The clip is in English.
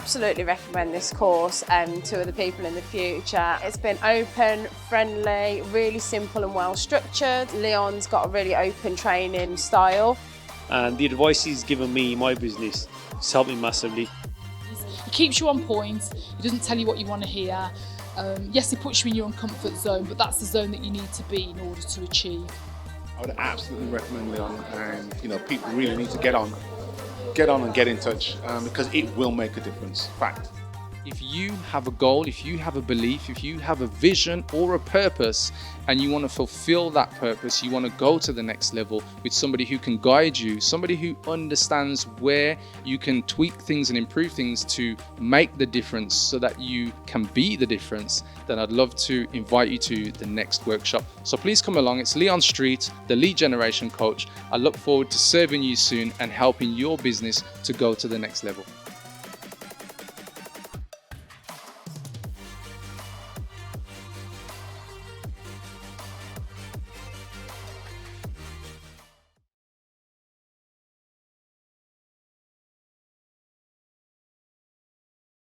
absolutely recommend this course to other people in the future. It's been open, friendly, really simple and well structured. Leon's got a really open training style. And the advice he's given me in my business has helped me massively. He keeps you on point, he doesn't tell you what you want to hear. Yes, he puts you in your own comfort zone, but that's the zone that you need to be in order to achieve. I would absolutely recommend Leon, and people really need to get on and get in touch because it will make a difference. Fact. If you have a goal, if you have a belief, if you have a vision or a purpose and you want to fulfill that purpose, you want to go to the next level with somebody who can guide you, somebody who understands where you can tweak things and improve things to make the difference so that you can be the difference, then I'd love to invite you to the next workshop. So please come along. It's Leon Street, the lead generation coach. I look forward to serving you soon and helping your business to go to the next level.